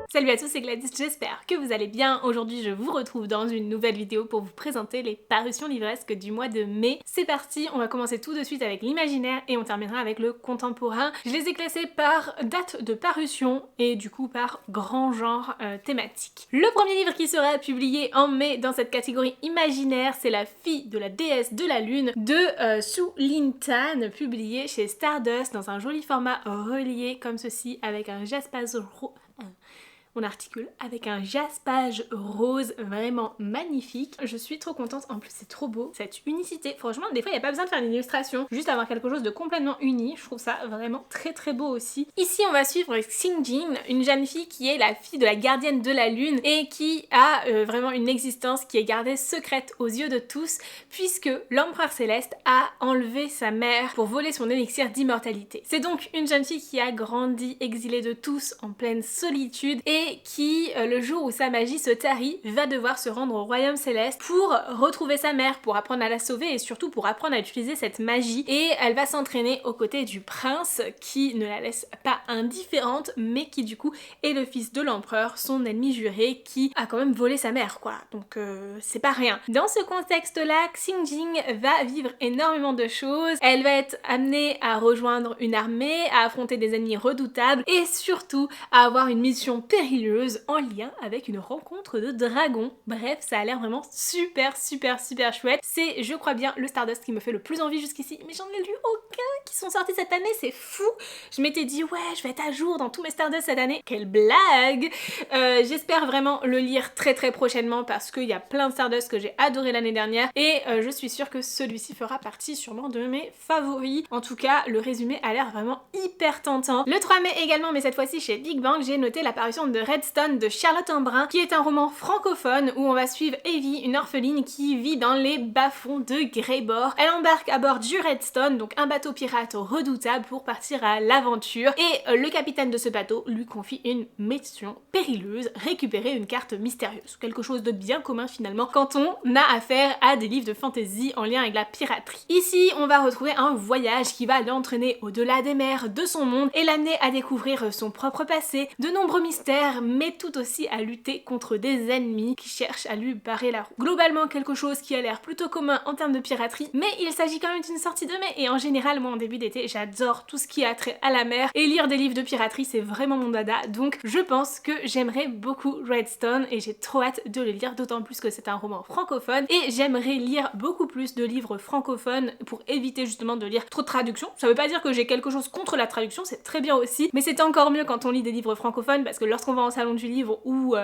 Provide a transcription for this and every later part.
Salut à tous, c'est Gladys, j'espère que vous allez bien. Aujourd'hui je vous retrouve dans une nouvelle vidéo pour vous présenter les parutions livresques du mois de mai. C'est parti, on va commencer tout de suite avec l'imaginaire et on terminera avec le contemporain. Je les ai classés par date de parution et du coup par grand genre thématique. Le premier livre qui sera publié en mai dans cette catégorie imaginaire, c'est La fille de la déesse de la lune de Su Lin Tan, publié chez Stardust dans un joli format relié comme ceci avec un jaspage on articule avec un jaspage rose vraiment magnifique. Je suis trop contente, en plus c'est trop beau, cette unicité. Franchement, des fois il n'y a pas besoin de faire une illustration, juste avoir quelque chose de complètement uni, je trouve ça vraiment très très beau aussi. Ici on va suivre Xinjin, une jeune fille qui est la fille de la gardienne de la lune et qui a vraiment une existence qui est gardée secrète aux yeux de tous puisque l'empereur céleste a enlevé sa mère pour voler son élixir d'immortalité. C'est donc une jeune fille qui a grandi exilée de tous en pleine solitude et qui, le jour où sa magie se tarit, va devoir se rendre au royaume céleste pour retrouver sa mère, pour apprendre à la sauver et surtout pour apprendre à utiliser cette magie. Et elle va s'entraîner aux côtés du prince qui ne la laisse pas indifférente mais qui du coup est le fils de l'empereur, son ennemi juré qui a quand même volé sa mère quoi. Donc c'est pas rien. Dans ce contexte-là, Xinjin va vivre énormément de choses. Elle va être amenée à rejoindre une armée, à affronter des ennemis redoutables et surtout à avoir une mission périlleuse en lien avec une rencontre de dragons. Bref, ça a l'air vraiment super chouette. C'est, je crois bien, le Stardust qui me fait le plus envie jusqu'ici, mais j'en ai lu aucun qui sont sortis cette année, c'est fou. Je m'étais dit ouais, je vais être à jour dans tous mes Stardust cette année. Quelle blague. J'espère vraiment le lire très prochainement parce qu'il y a plein de Stardust que j'ai adoré l'année dernière et je suis sûre que celui-ci fera partie sûrement de mes favoris. En tout cas, le résumé a l'air vraiment hyper tentant. Le 3 mai également, mais cette fois-ci chez Big Bang, j'ai noté l'apparition de Redstone de Charlotte Embrun, qui est un roman francophone où on va suivre Evie, une orpheline qui vit dans les bas-fonds de Greybor. Elle embarque à bord du Redstone, donc un bateau pirate redoutable pour partir à l'aventure, et le capitaine de ce bateau lui confie une mission périleuse, récupérer une carte mystérieuse. Quelque chose de bien commun finalement quand on a affaire à des livres de fantasy en lien avec la piraterie. Ici, on va retrouver un voyage qui va l'entraîner au-delà des mers de son monde et l'amener à découvrir son propre passé, de nombreux mystères, mais tout aussi à lutter contre des ennemis qui cherchent à lui barrer la route. Globalement, quelque chose qui a l'air plutôt commun en termes de piraterie, mais il s'agit quand même d'une sortie de mai, et en général, moi en début d'été, j'adore tout ce qui a trait à la mer, et lire des livres de piraterie, c'est vraiment mon dada, donc je pense que j'aimerais beaucoup Redstone, et j'ai trop hâte de le lire, d'autant plus que c'est un roman francophone, et j'aimerais lire beaucoup plus de livres francophones pour éviter justement de lire trop de traductions. Ça veut pas dire que j'ai quelque chose contre la traduction, c'est très bien aussi, mais c'est encore mieux quand on lit des livres francophones, parce que lorsqu'on va en salon du livre ou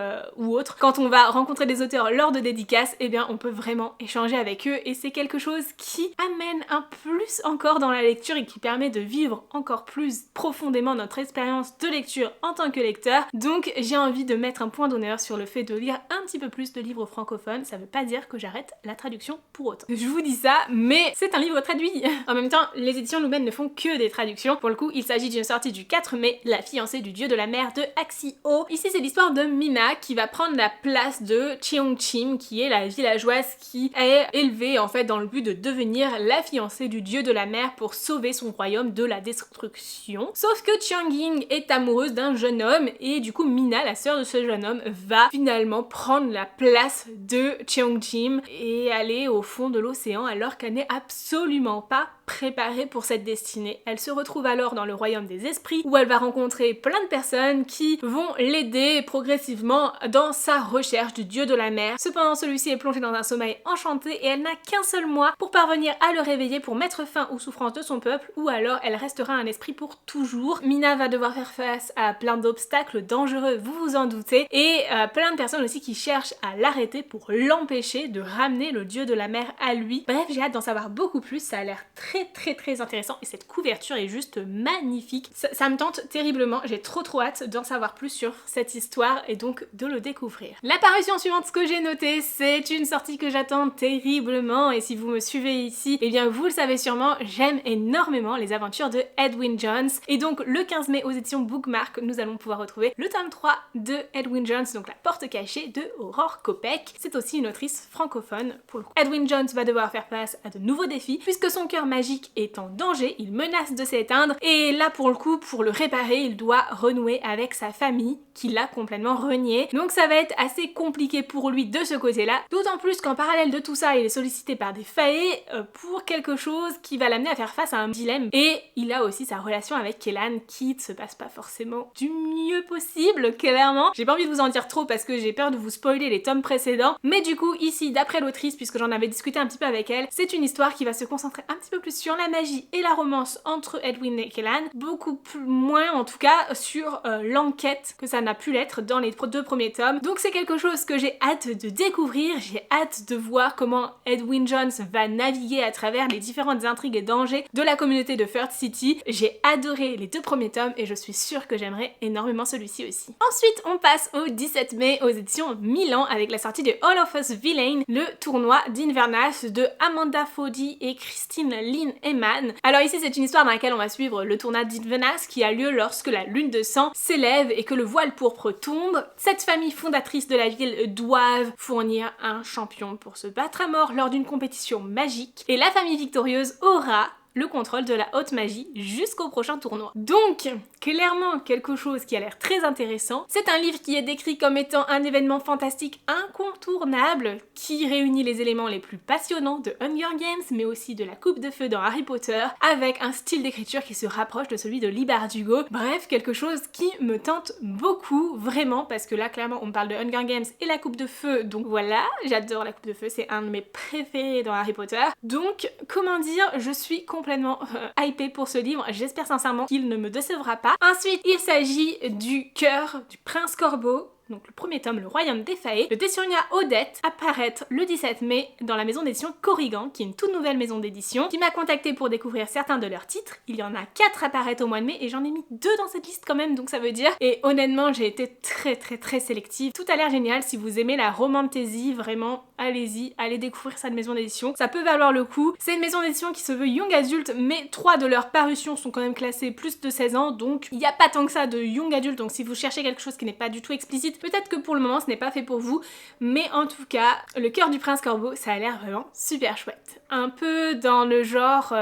autre, quand on va rencontrer des auteurs lors de dédicaces, eh bien on peut vraiment échanger avec eux et c'est quelque chose qui amène un plus encore dans la lecture et qui permet de vivre encore plus profondément notre expérience de lecture en tant que lecteur. Donc j'ai envie de mettre un point d'honneur sur le fait de lire un petit peu plus de livres francophones. Ça veut pas dire que j'arrête la traduction pour autant. Je vous dis ça, mais c'est un livre traduit. En même temps, les éditions Lumen ne font que des traductions. Pour le coup, il s'agit d'une sortie du 4 mai, La fiancée du dieu de la mer de Axio. Ici, c'est l'histoire de Mina qui va prendre la place de Cheongchim, qui est la villageoise qui est élevée en fait dans le but de devenir la fiancée du dieu de la mer pour sauver son royaume de la destruction. Sauf que Cheongying est amoureuse d'un jeune homme et du coup Mina, la sœur de ce jeune homme, va finalement prendre la place de Cheongchim et aller au fond de l'océan alors qu'elle n'est absolument pas préparée pour cette destinée. Elle se retrouve alors dans le royaume des esprits où elle va rencontrer plein de personnes qui vont l'aider progressivement dans sa recherche du dieu de la mer. Cependant, celui-ci est plongé dans un sommeil enchanté et elle n'a qu'un seul mois pour parvenir à le réveiller pour mettre fin aux souffrances de son peuple ou alors elle restera un esprit pour toujours. Mina va devoir faire face à plein d'obstacles dangereux, vous vous en doutez, et plein de personnes aussi qui cherchent à l'arrêter pour l'empêcher de ramener le dieu de la mer à lui. Bref, j'ai hâte d'en savoir beaucoup plus, ça a l'air très intéressant et cette couverture est juste magnifique. Ça me tente terriblement, j'ai trop hâte d'en savoir plus sur cette histoire et donc de le découvrir. La parution suivante, ce que j'ai noté, c'est une sortie que j'attends terriblement et si vous me suivez ici, eh bien vous le savez sûrement, j'aime énormément les aventures de Edwin Jones et donc le 15 mai aux éditions Bookmark, nous allons pouvoir retrouver le tome 3 de Edwin Jones, donc La porte cachée de Aurore Kopek. C'est aussi une autrice francophone pour le coup. Edwin Jones va devoir faire face à de nouveaux défis puisque son cœur magique est en danger, il menace de s'éteindre et là pour le coup, pour le réparer, il doit renouer avec sa famille qui l'a complètement renié. Donc ça va être assez compliqué pour lui de ce côté-là, d'autant plus qu'en parallèle de tout ça, il est sollicité par des faées pour quelque chose qui va l'amener à faire face à un dilemme. Et il a aussi sa relation avec Kellan qui ne se passe pas forcément du mieux possible, clairement. J'ai pas envie de vous en dire trop parce que j'ai peur de vous spoiler les tomes précédents, mais du coup ici, d'après l'autrice, puisque j'en avais discuté un petit peu avec elle, c'est une histoire qui va se concentrer un petit peu plus sur la magie et la romance entre Edwin et Kellan, beaucoup moins en tout cas sur l'enquête que ça n'a pu l'être dans les 2 premiers tomes. Donc c'est quelque chose que j'ai hâte de découvrir, j'ai hâte de voir comment Edwin Jones va naviguer à travers les différentes intrigues et dangers de la communauté de Third City. J'ai adoré les 2 premiers tomes et je suis sûre que j'aimerais énormément celui-ci aussi. Ensuite on passe au 17 mai aux éditions Milan avec la sortie de All of Us Villain, le tournoi d'Invernas de Amanda Foddy et Christine Lynn Eman. Alors ici c'est une histoire dans laquelle on va suivre le tournoi d'Invernas qui a lieu lorsque la lune de sang s'élève et que le voile pourpre tombe. Cette famille fondatrice de la ville doivent fournir un champion pour se battre à mort lors d'une compétition magique et la famille victorieuse aura le contrôle de la haute magie jusqu'au prochain tournoi. Donc, clairement quelque chose qui a l'air très intéressant. C'est un livre qui est décrit comme étant un événement fantastique incontournable qui réunit les éléments les plus passionnants de Hunger Games mais aussi de la Coupe de Feu dans Harry Potter avec un style d'écriture qui se rapproche de celui de Leigh Bardugo. Bref, quelque chose qui me tente beaucoup, vraiment, parce que là clairement on parle de Hunger Games et la Coupe de Feu, donc voilà, j'adore la Coupe de Feu, c'est un de mes préférés dans Harry Potter. Donc, comment dire, je suis complètement hypée pour ce livre, j'espère sincèrement qu'il ne me décevra pas. Ensuite, il s'agit du cœur du prince Corbeau, donc le premier tome, Le Royaume des Faées, de Tessionia Odette, apparaître le 17 mai dans la maison d'édition Corrigan, qui est une toute nouvelle maison d'édition, qui m'a contactée pour découvrir certains de leurs titres. Il y en a 4 apparaître au mois de mai et j'en ai mis 2 dans cette liste quand même, donc ça veut dire. Et honnêtement, j'ai été très sélective. Tout a l'air génial, si vous aimez la romantasy, vraiment, allez-y, allez découvrir cette maison d'édition. Ça peut valoir le coup. C'est une maison d'édition qui se veut young adulte, mais 3 de leurs parutions sont quand même classées plus de 16 ans, donc il n'y a pas tant que ça de young adulte, donc si vous cherchez quelque chose qui n'est pas du tout explicite, peut-être que pour le moment ce n'est pas fait pour vous, mais en tout cas, Le Cœur du Prince Corbeau, ça a l'air vraiment super chouette. Un peu dans le genre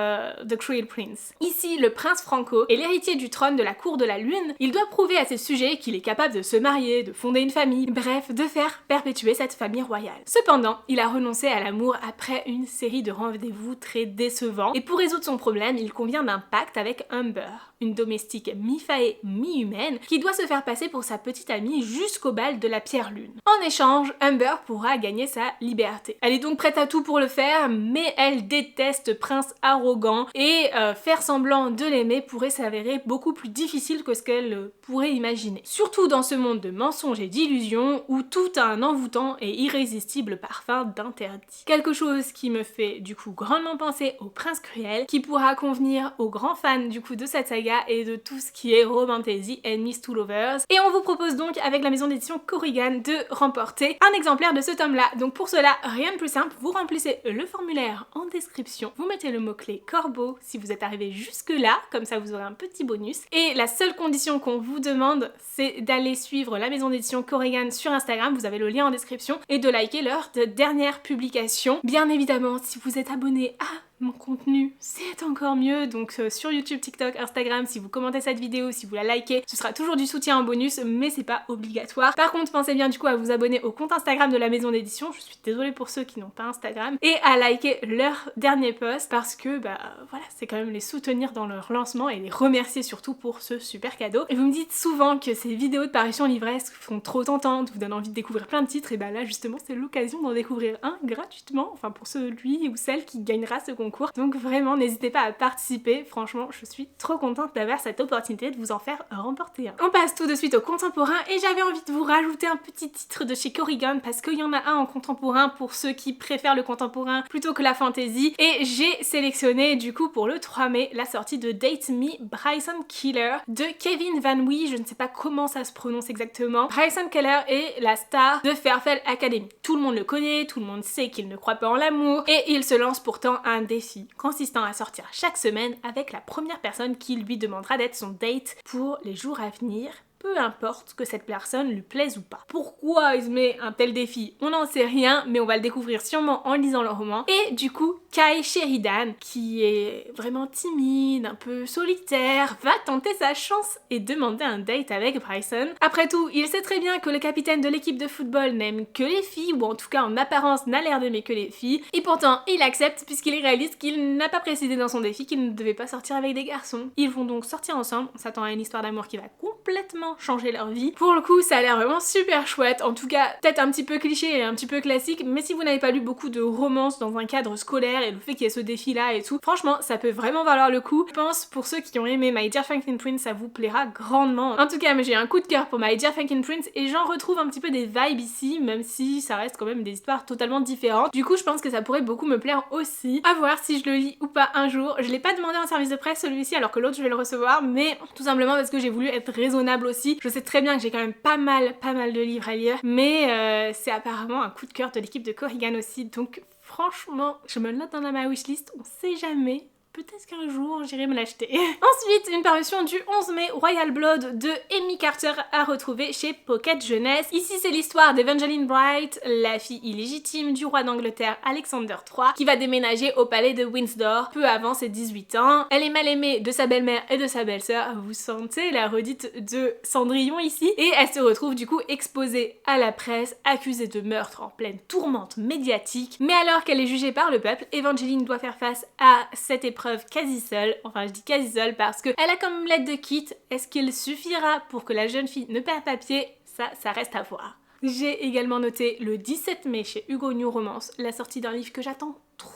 The Cruel Prince. Ici, le prince Franco est l'héritier du trône de la cour de la lune. Il doit prouver à ses sujets qu'il est capable de se marier, de fonder une famille, bref, de faire perpétuer cette famille royale. Cependant, il a renoncé à l'amour après une série de rendez-vous très décevants, et pour résoudre son problème, il convient d'un pacte avec Humber, une domestique mi-faée, mi-humaine, qui doit se faire passer pour sa petite amie jusqu'au bal de la Pierre Lune. En échange, Humber pourra gagner sa liberté. Elle est donc prête à tout pour le faire, mais elle déteste Prince arrogant, et faire semblant de l'aimer pourrait s'avérer beaucoup plus difficile que ce qu'elle pourrait imaginer. Surtout dans ce monde de mensonges et d'illusions, où tout a un envoûtant et irrésistible parfum d'interdit. Quelque chose qui me fait du coup grandement penser au Prince Cruel, qui pourra convenir aux grands fans du coup de cette saga et de tout ce qui est romantasy, enemies to lovers. Et on vous propose donc avec la maison d'édition Corrigan de remporter un exemplaire de ce tome-là. Donc pour cela, rien de plus simple, vous remplissez le formulaire en description, vous mettez le mot-clé Corbeau si vous êtes arrivé jusque-là, comme ça vous aurez un petit bonus. Et la seule condition qu'on vous demande, c'est d'aller suivre la maison d'édition Corrigan sur Instagram, vous avez le lien en description, et de liker leur dernière publication. Bien évidemment, si vous êtes abonné à mon contenu, c'est encore mieux, donc sur YouTube, TikTok, Instagram, si vous commentez cette vidéo, si vous la likez, ce sera toujours du soutien en bonus, mais c'est pas obligatoire. Par contre, pensez bien du coup à vous abonner au compte Instagram de la maison d'édition, je suis désolée pour ceux qui n'ont pas Instagram, et à liker leur dernier post, parce que bah voilà, c'est quand même les soutenir dans leur lancement et les remercier surtout pour ce super cadeau. Et vous me dites souvent que ces vidéos de parution livresque font trop tentantes, vous donnent envie de découvrir plein de titres, et bah là justement c'est l'occasion d'en découvrir un gratuitement, enfin pour celui ou celle qui gagnera ce concours. Donc vraiment n'hésitez pas à participer, franchement je suis trop contente d'avoir cette opportunité de vous en faire remporter un. On passe tout de suite au contemporain et j'avais envie de vous rajouter un petit titre de chez Corrigan parce qu'il y en a un en contemporain pour ceux qui préfèrent le contemporain plutôt que la fantasy, et j'ai sélectionné du coup pour le 3 mai la sortie de Date Me Bryson Keller de Kevin Van Wee, je ne sais pas comment ça se prononce exactement. Bryson Keller est la star de Fairfield Academy. Tout le monde le connaît, tout le monde sait qu'il ne croit pas en l'amour et il se lance pourtant un défi consistant à sortir chaque semaine avec la première personne qui lui demandera d'être son date pour les jours à venir. peu importe que cette personne lui plaise ou pas. Pourquoi il se met un tel défi? On n'en sait rien, mais on va le découvrir sûrement en lisant le roman. Et du coup, Kai Sheridan, qui est vraiment timide, un peu solitaire, va tenter sa chance et demander un date avec Bryson. Après tout, il sait très bien que le capitaine de l'équipe de football n'aime que les filles, ou en tout cas en apparence n'a l'air d'aimer que les filles, et pourtant il accepte puisqu'il réalise qu'il n'a pas précisé dans son défi qu'il ne devait pas sortir avec des garçons. Ils vont donc sortir ensemble, on s'attend à une histoire d'amour qui va complètement changer leur vie. Pour le coup, ça a l'air vraiment super chouette, en tout cas peut-être un petit peu cliché et un petit peu classique, mais si vous n'avez pas lu beaucoup de romances dans un cadre scolaire et le fait qu'il y ait ce défi là et tout, franchement ça peut vraiment valoir le coup. Je pense pour ceux qui ont aimé My Dear Franklin Prince, ça vous plaira grandement. En tout cas, j'ai un coup de cœur pour My Dear Franklin Prince et j'en retrouve un petit peu des vibes ici, même si ça reste quand même des histoires totalement différentes. Du coup, je pense que ça pourrait beaucoup me plaire aussi. À voir si je le lis ou pas un jour. Je l'ai pas demandé en service de presse celui-ci alors que l'autre je vais le recevoir, mais tout simplement parce que j'ai voulu être raisonnable aussi. Je sais très bien que j'ai quand même pas mal de livres à lire, mais c'est apparemment un coup de cœur de l'équipe de Corrigan aussi, donc franchement, je me le note dans ma wishlist, on sait jamais. Peut-être qu'un jour j'irai me l'acheter. Ensuite, une parution du 11 mai, Royal Blood de Amy Carter à retrouver chez Pocket Jeunesse. Ici, c'est l'histoire d'Evangeline Bright, la fille illégitime du roi d'Angleterre Alexander III, qui va déménager au palais de Windsor peu avant ses 18 ans. Elle est mal aimée de sa belle-mère et de sa belle-sœur, vous sentez la redite de Cendrillon ici, et elle se retrouve du coup exposée à la presse, accusée de meurtre en pleine tourmente médiatique. Mais alors qu'elle est jugée par le peuple, Evangeline doit faire face à cette épreuve quasi seule, enfin je dis quasi seule parce que elle a comme lettre de quitte. Est-ce qu'il suffira pour que la jeune fille ne perde pas pied? Ça reste à voir. J'ai également noté le 17 mai chez Hugo New Romance la sortie d'un livre que j'attends trop.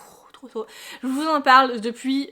Je vous en parle depuis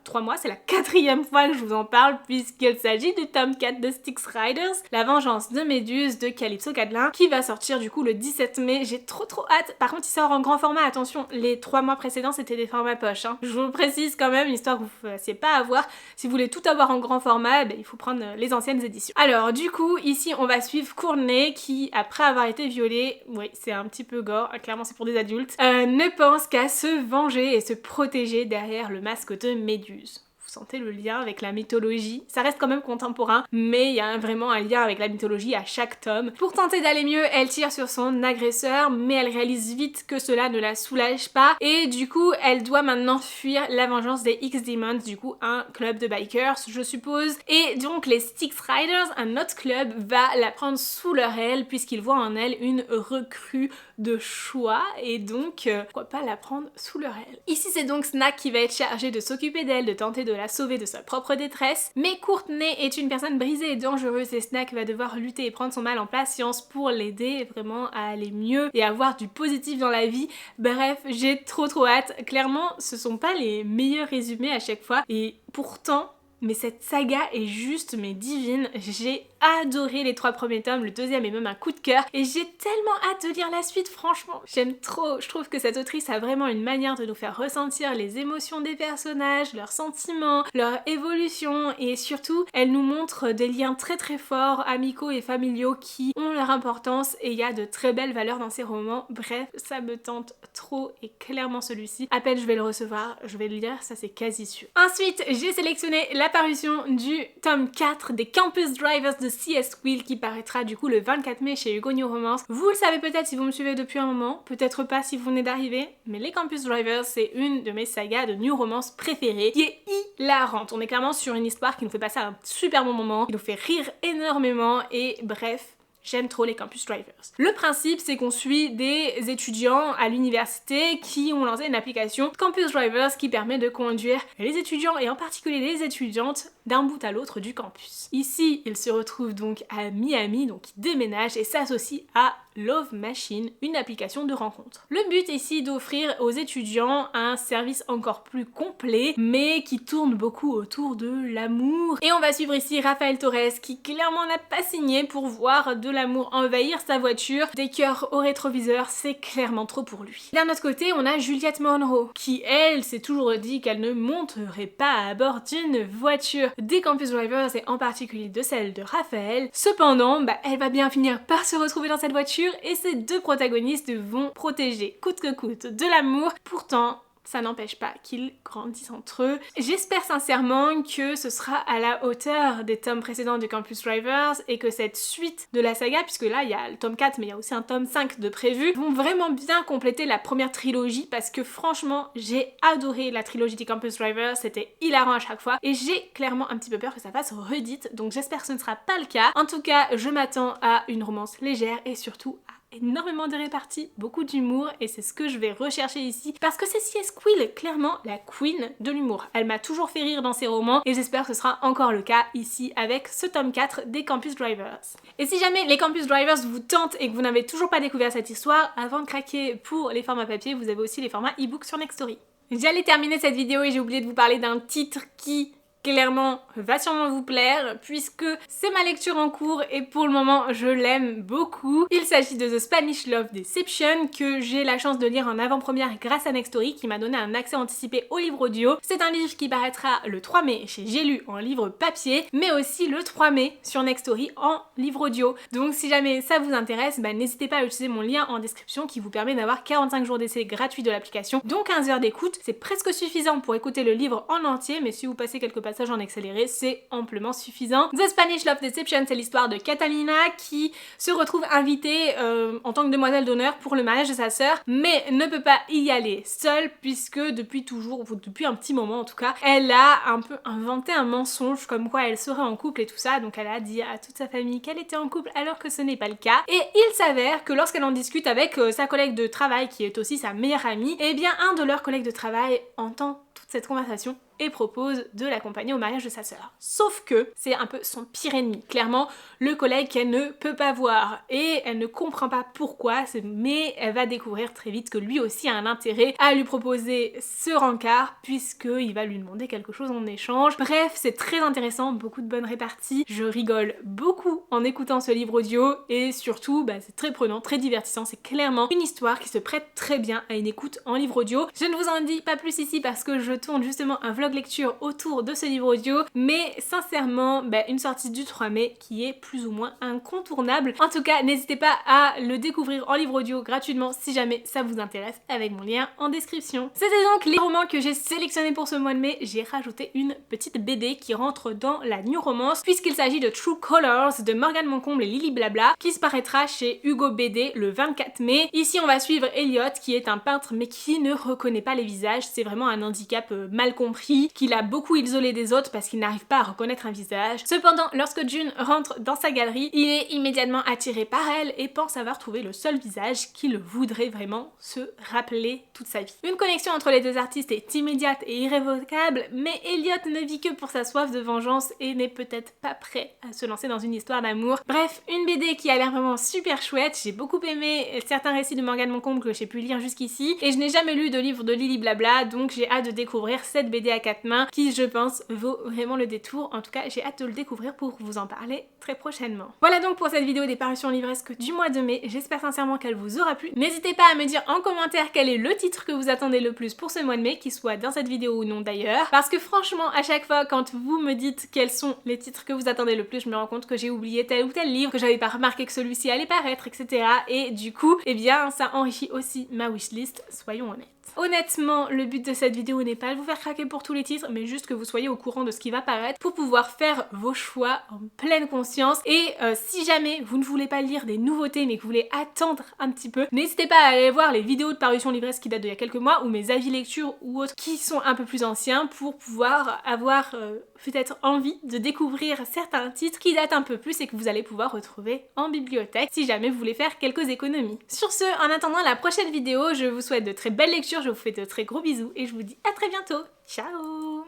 3 mois, c'est la 4e fois que je vous en parle puisqu'il s'agit du tome 4 de Styx Riders, La vengeance de Méduse de Calypso Cadelin, qui va sortir du coup le 17 mai. J'ai trop hâte. Par contre, il sort en grand format, attention, les 3 mois précédents c'était des formats poche. Je vous le précise quand même, histoire que vous ne fassiez pas avoir. Si vous voulez tout avoir en grand format, il faut prendre les anciennes éditions. Alors du coup, ici on va suivre Courtney qui, après avoir été violée, oui c'est un petit peu gore, clairement c'est pour des adultes, ne pense qu'à se venger et se protéger derrière le masque de Méduse. Vous sentez le lien avec la mythologie? Ça reste quand même contemporain, mais il y a vraiment un lien avec la mythologie à chaque tome. Pour tenter d'aller mieux, elle tire sur son agresseur, mais elle réalise vite que cela ne la soulage pas, et du coup, elle doit maintenant fuir la vengeance des X-Demons, du coup un club de bikers, je suppose. Et donc les Styx Riders, un autre club, va la prendre sous leur aile, puisqu'ils voient en elle une recrue de choix, et donc pourquoi pas la prendre sous leur aile. Ici c'est donc Snack qui va être chargé de s'occuper d'elle, de tenter de la sauver de sa propre détresse, mais Courtney est une personne brisée et dangereuse et Snack va devoir lutter et prendre son mal en patience pour l'aider vraiment à aller mieux et avoir du positif dans la vie. Bref, j'ai trop hâte. Clairement, ce sont pas les meilleurs résumés à chaque fois et pourtant, mais cette saga est juste divine. J'ai adoré les 3 premiers tomes, le 2e est même un coup de cœur et j'ai tellement hâte de lire la suite, franchement. J'aime trop, je trouve que cette autrice a vraiment une manière de nous faire ressentir les émotions des personnages, leurs sentiments, leur évolution et surtout elle nous montre des liens très forts, amicaux et familiaux qui ont leur importance et il y a de très belles valeurs dans ces romans. Bref, ça me tente trop et clairement celui-ci, à peine je vais le recevoir, je vais le lire, ça c'est quasi sûr. Ensuite, j'ai sélectionné la parution du tome 4 des Campus Drivers de C.S. Will qui paraîtra du coup le 24 mai chez Hugo New Romance. Vous le savez peut-être si vous me suivez depuis un moment, peut-être pas si vous venez d'arriver, mais les Campus Drivers c'est une de mes sagas de New Romance préférées qui est hilarante. On est clairement sur une histoire qui nous fait passer un super bon moment, qui nous fait rire énormément et bref, j'aime trop les Campus Drivers. Le principe, c'est qu'on suit des étudiants à l'université qui ont lancé une application Campus Drivers qui permet de conduire les étudiants et en particulier les étudiantes d'un bout à l'autre du campus. Ici, ils se retrouvent donc à Miami, donc ils déménagent et s'associent à Love Machine, une application de rencontre. Le but ici d'offrir aux étudiants un service encore plus complet, mais qui tourne beaucoup autour de l'amour. Et on va suivre ici Raphaël Torres, qui clairement n'a pas signé pour voir de l'amour envahir sa voiture. Des cœurs au rétroviseur, c'est clairement trop pour lui. D'un autre côté, on a Juliette Monroe, qui elle s'est toujours dit qu'elle ne monterait pas à bord d'une voiture des Campus Drivers et en particulier de celle de Raphaël. Cependant, elle va bien finir par se retrouver dans cette voiture et ces 2 protagonistes vont protéger coûte que coûte de l'amour. Pourtant, ça n'empêche pas qu'ils grandissent entre eux. J'espère sincèrement que ce sera à la hauteur des tomes précédents de Campus Drivers et que cette suite de la saga, puisque là il y a le tome 4 mais il y a aussi un tome 5 de prévu, vont vraiment bien compléter la première trilogie parce que franchement j'ai adoré la trilogie des Campus Drivers, c'était hilarant à chaque fois et j'ai clairement un petit peu peur que ça fasse redite, donc j'espère que ce ne sera pas le cas. En tout cas, je m'attends à une romance légère et surtout à énormément de réparties, beaucoup d'humour et c'est ce que je vais rechercher ici parce que c'est C.S. Quill, clairement la queen de l'humour. Elle m'a toujours fait rire dans ses romans et j'espère que ce sera encore le cas ici avec ce tome 4 des Campus Drivers. Et si jamais les Campus Drivers vous tentent et que vous n'avez toujours pas découvert cette histoire, avant de craquer pour les formats papier, vous avez aussi les formats e-book sur Nextory. J'allais terminer cette vidéo et j'ai oublié de vous parler d'un titre qui clairement va sûrement vous plaire puisque c'est ma lecture en cours et pour le moment je l'aime beaucoup. Il s'agit de The Spanish Love Deception que j'ai la chance de lire en avant-première grâce à Nextory qui m'a donné un accès anticipé au livre audio. C'est un livre qui paraîtra le 3 mai chez J'ai lu en livre papier mais aussi le 3 mai sur Nextory en livre audio. Donc si jamais ça vous intéresse, n'hésitez pas à utiliser mon lien en description qui vous permet d'avoir 45 jours d'essai gratuit de l'application, dont 15 heures d'écoute. C'est presque suffisant pour écouter le livre en entier mais si vous passez quelques passages en accéléré, c'est amplement suffisant. The Spanish Love Deception, c'est l'histoire de Catalina qui se retrouve invitée en tant que demoiselle d'honneur pour le mariage de sa sœur, mais ne peut pas y aller seule puisque depuis toujours, ou depuis un petit moment en tout cas, elle a un peu inventé un mensonge comme quoi elle serait en couple et tout ça, donc elle a dit à toute sa famille qu'elle était en couple alors que ce n'est pas le cas. Et il s'avère que lorsqu'elle en discute avec sa collègue de travail qui est aussi sa meilleure amie, eh bien un de leurs collègues de travail entend toute cette conversation et propose de l'accompagner au mariage de sa sœur. Sauf que c'est un peu son pire ennemi, clairement le collègue qu'elle ne peut pas voir et elle ne comprend pas pourquoi, mais elle va découvrir très vite que lui aussi a un intérêt à lui proposer ce rencard puisqu'il va lui demander quelque chose en échange. Bref, c'est très intéressant, beaucoup de bonnes réparties, je rigole beaucoup en écoutant ce livre audio et surtout c'est très prenant, très divertissant, c'est clairement une histoire qui se prête très bien à une écoute en livre audio. Je ne vous en dis pas plus ici parce que je tourne justement un vlog lecture autour de ce livre audio, mais sincèrement une sortie du 3 mai qui est plus ou moins incontournable. En tout cas, n'hésitez pas à le découvrir en livre audio gratuitement si jamais ça vous intéresse avec mon lien en description. C'était donc les romans que j'ai sélectionnés pour ce mois de mai. J'ai rajouté une petite BD qui rentre dans la New Romance puisqu'il s'agit de True Colors de Morgane Moncomble et Lily Blabla qui se paraîtra chez Hugo BD le 24 mai. Ici on va suivre Elliot qui est un peintre mais qui ne reconnaît pas les visages, c'est vraiment un handicap mal compris qu'il a beaucoup isolé des autres parce qu'il n'arrive pas à reconnaître un visage. Cependant, lorsque June rentre dans sa galerie, il est immédiatement attiré par elle et pense avoir trouvé le seul visage qu'il voudrait vraiment se rappeler toute sa vie. Une connexion entre les deux artistes est immédiate et irrévocable, mais Elliot ne vit que pour sa soif de vengeance et n'est peut-être pas prêt à se lancer dans une histoire d'amour. Bref, une BD qui a l'air vraiment super chouette, j'ai beaucoup aimé certains récits de Morgane Moncomble que j'ai pu lire jusqu'ici et je n'ai jamais lu de livre de Lily Blabla, donc j'ai hâte de découvrir cette BD à 4 mains qui je pense vaut vraiment le détour. En tout cas j'ai hâte de le découvrir pour vous en parler très prochainement. Voilà donc pour cette vidéo des parutions livresques du mois de mai, j'espère sincèrement qu'elle vous aura plu. N'hésitez pas à me dire en commentaire quel est le titre que vous attendez le plus pour ce mois de mai, qu'il soit dans cette vidéo ou non d'ailleurs, parce que franchement à chaque fois quand vous me dites quels sont les titres que vous attendez le plus, je me rends compte que j'ai oublié tel ou tel livre, que j'avais pas remarqué que celui-ci allait paraître, etc. Et du coup, eh bien ça enrichit aussi ma wishlist, soyons honnêtes. Honnêtement, le but de cette vidéo n'est pas de vous faire craquer pour tous les titres, mais juste que vous soyez au courant de ce qui va paraître pour pouvoir faire vos choix en pleine conscience. Et si jamais vous ne voulez pas lire des nouveautés mais que vous voulez attendre un petit peu, n'hésitez pas à aller voir les vidéos de parution livresque qui datent d'il y a quelques mois ou mes avis lecture ou autres qui sont un peu plus anciens pour pouvoir avoir peut-être envie de découvrir certains titres qui datent un peu plus et que vous allez pouvoir retrouver en bibliothèque si jamais vous voulez faire quelques économies. Sur ce, en attendant la prochaine vidéo, je vous souhaite de très belles lectures, je vous fais de très gros bisous et je vous dis à très bientôt. Ciao!